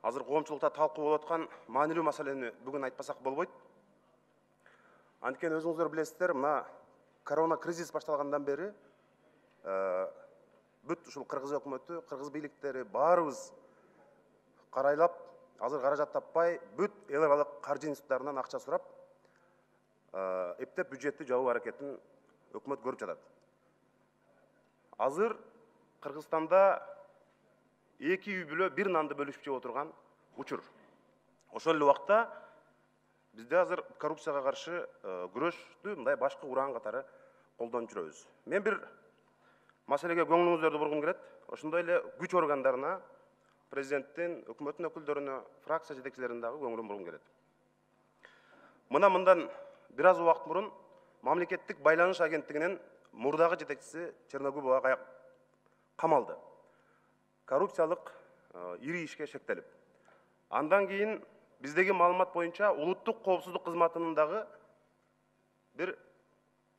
азыр коомчулукта талкуу болуп аткан маанилүү маселени бүгүн айтпасак болбойт. Анткени өзүңүздөр билесиздер, мына корона кризис башталгандан бери бүт ушул кыргыз өкмөтү, кыргыз бийликтери баарыбыз карайлап, азыр каражат таппай, бүт эл аралык каржы институттарынан акча сурап, эптеп бюджетти жабуу аракетин өкмөт көрүп жатат. Азыр Кыргызстанда 2 үй бүлө бир нанды бөлүшүп жеп отурган учур. Ошол эле убакта бизде азыр коррупцияга каршы күрөштү мындай башкы ураан катары колдонуп жүрөбүз. Мен бир маселеге көңүлүңүздөрдү бургум келет. Ошондой эле күч органдарына, президенттин, өкмөттүн өкүлдөрүнө, фракция жетекчилерине дагы көңүлүм бургум келет. Мындан бир аз убакыт мурун мамлекеттик байланыш агенттигинин мурдагы жетекчиси Черногубова камалды. Коррупциялык ири ишке шектелип. Андан кийин биздеги маалымат боюнча улуттук коопсуздук кызматынын дагы бир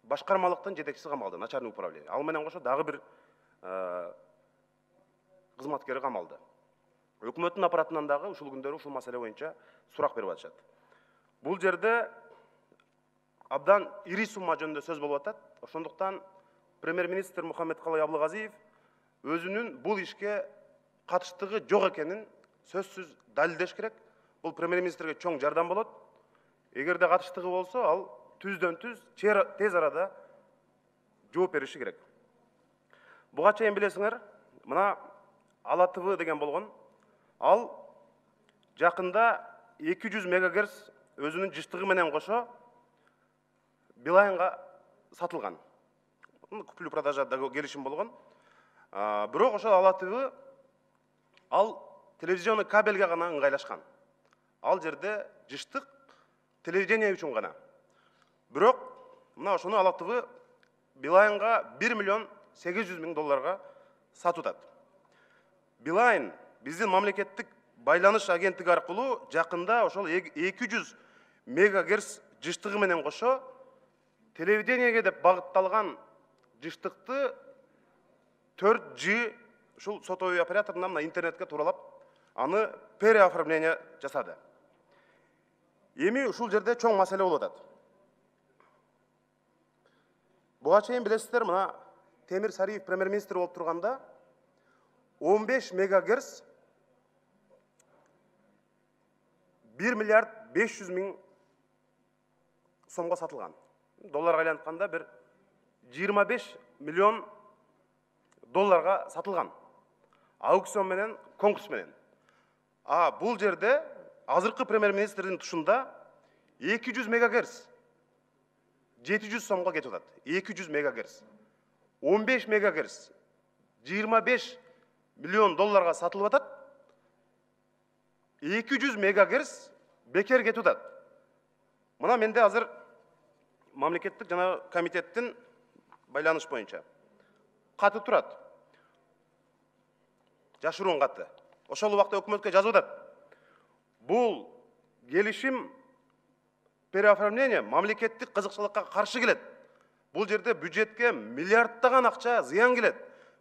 башкармалыктын жетекчиси камалды, начальный управление. Ал менен кошо дагы бир кызматкери камалды. Өкмөттүн аппаратынан дагы ушул күндөрү ушул маселе боюнча сурак берип атышат. Бул жерде абдан ири сумма жөнүндө сөз болуп атат. Ошондуктан премьер-министр Мухаммедкалый Аблыгазиев өзүнүн бул ишке катыштыгы жок экенин сөзсүз далилдеш керек. Бул премьер-министрге чоң жардам болот. Эгерде катыштыгы болсо, ал түздөн түз тез арада жооп бериши керек. Буга чейин билесиңер, мына Ала ТВ деген болгон, ал жакында 200 мегагерц өзүнүн жыштыгы менен кошо Билайнга сатылган. Куплю продажада келишим болгон. Бирок ошол Ала ТВ ал телевизионный кабелге гана ыңгайлашкан. Ал жерде жыштык телевидение үчүн гана. Бирок мына ошону Ала ТВ Билайнга 1 миллион 800 миң долларга сатып атат. Билайн биздин мамлекеттик байланыш агенттиги аркылуу жакында ошол 200 мегагерц жыштыгы менен кошо телевидениеге деп багытталган жыштыкты 4G ушул сотовый операторунан интернетке тууралап аны переоформление жасады. Эми ушул жерде чоң маселе болуп атат. Буга чейин билесиздер, мына Темир Сариев премьер-министр болуп турганда 15 мегагерц 1 миллиард 500 миң сомго сатылган. Долларга айлантканда бир 25 миллион долларга сатылган. Аукцион менен, конкурс менен. Бул жерде азыркы премьер-министрдин тушунда 200 мегагерц 700 сомго кетип атат. 200 мегагерц. 15 мегагерц 25 миллион долларга сатылып атат. 200 мегагерц бекер кетип атат. Мына менде азыр мамлекеттик жана комитеттин байланыш боюнча каты турат. Жашыруун каты. Ошол убакта өкмөткө жазып атат. Бул келишим переоформление мамлекеттик кызыкчылыкка каршы келет. Бул жерде бюджетке миллиардтаган акча зыян келет.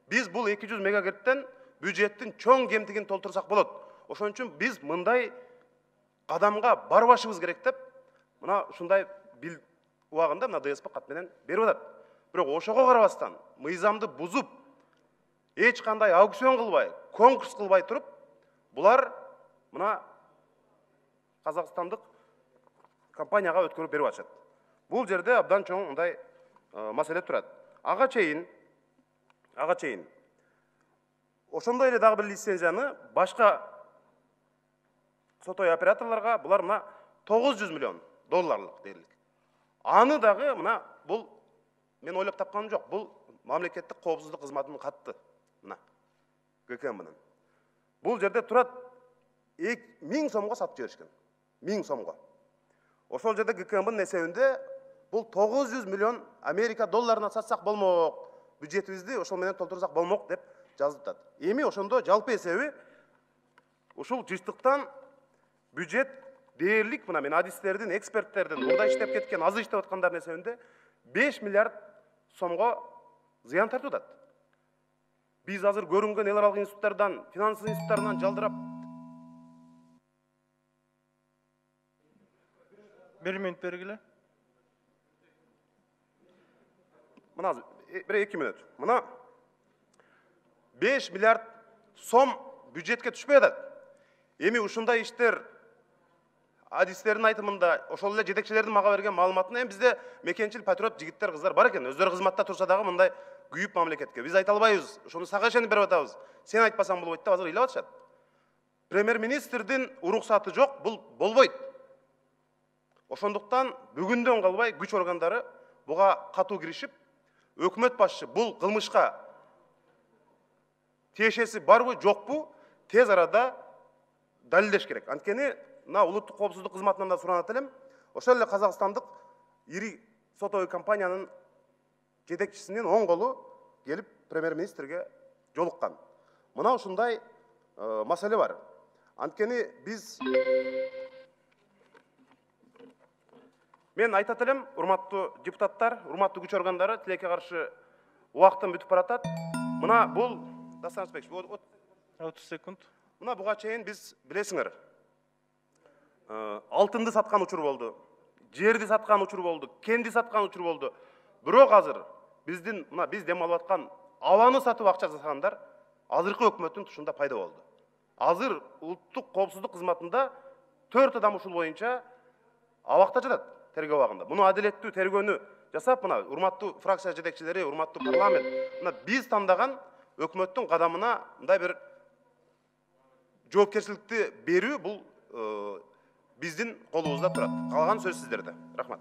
Биз бул 200 мегагерцтен бюджеттин чоң кемтигин толтурсак болот. Ошон үчүн биз мындай кадамга барбашыбыз керек деп, мына ушундай бил убагында мына ДСП кат менен берип атат. Бирок ошого карабастан мыйзамды бузуп, эч кандай аукцион кылбай, конкурс кылбай туруп, булар мына казакстандык компанияга өткөрүп берип атышат. Бул жерде абдан чоң мындай маселе турат. Ага чейин ошондой эле дагы бир лицензияны башка сотовый операторлорго булар мына 900 миллион долларлык дерлик. Аны дагы мына бул мен ойлоп тапканым жок. Бул мамлекеттик коопсуздук кызматынын катты. Мына ГКМнын. Бул жерде турат 1000 сомго сатып жиберишкен. 1000 сомго. Ошол жерде ГКМнын эсебинде бул 900 миллион Америка долларына сатсак болмок. Бюджетибизди ошол менен толтурсак болмок деп жазып атат. Эми ошондо жалпы эсеби ушул жыштыктан бюджет дээрлик, мына мен адистердин, эксперттердин, мурда иштеп кеткен, аз иштеп аткандардын эсебинде 5 миллиард сомго зыян тартып атат. Биз азыр көрүнгөн эл аралык институттардан, финанс институттарынан жалдырап 1 minut бергиле. Мына bir 2 minut. Мына 5 milyar сом бюджетке түшпей атат. Эми ушундай иштер адистердин айтымында ошол эле жетекчилердин мага берген маалыматында бизде мекенчил патриот жигиттер кыздар бар экен. Өздөрү кызматта турса дагы мындай күйүп мамлекетке. Биз айта албайбыз. Ошону сага ишенип берип атабыз. Сен айтпасаң болбойт деп азыр ыйлап атышат. Премьер-министрдин уруксаты жок, бул болбойт. Ошондуктан бүгүндөн калбай күч органдары буга катуу киришип, өкмөт башчы бул кылмышка тиешеси барбы, жокпу, тез арада далилдеш керек. Анткени мына улуттук коопсуздук кызматынан да суранат элем. Ошол эле казакстандык ири сотовый компаниянын жетекчисинин оң колу келип премьер-министрге жолуккан. Мына ушундай маселе бар. Анткени биз мен айтат элем, урматтуу депутаттар, урматтуу күч органдары, тилекке каршы убактын бүтүп баратат. Мына бул Дастан 30 секунд. Мына буга чейин биз билесиңер, алтынды саткан учур болду, жерди саткан учур болду, кенди саткан учур болду. Бирок азыр биздин мына биз дем алып аткан абаны сатып акча жасагандар азыркы өкмөттүн тушунда пайда болду. Азыр улуттук коопсуздук кызматында 4 адам ушул боюнча абакта жатат, тергөө абагында. Муну адилеттүү тергөөнү жасап, мына урматтуу фракция жетекчилери, урматтуу парламент, мына биз тандаган өкмөттүн кадамына мындай бир жоопкерчиликти берүү бул биздин колубузда турат. Калган сөз сиздерде. Рахмат.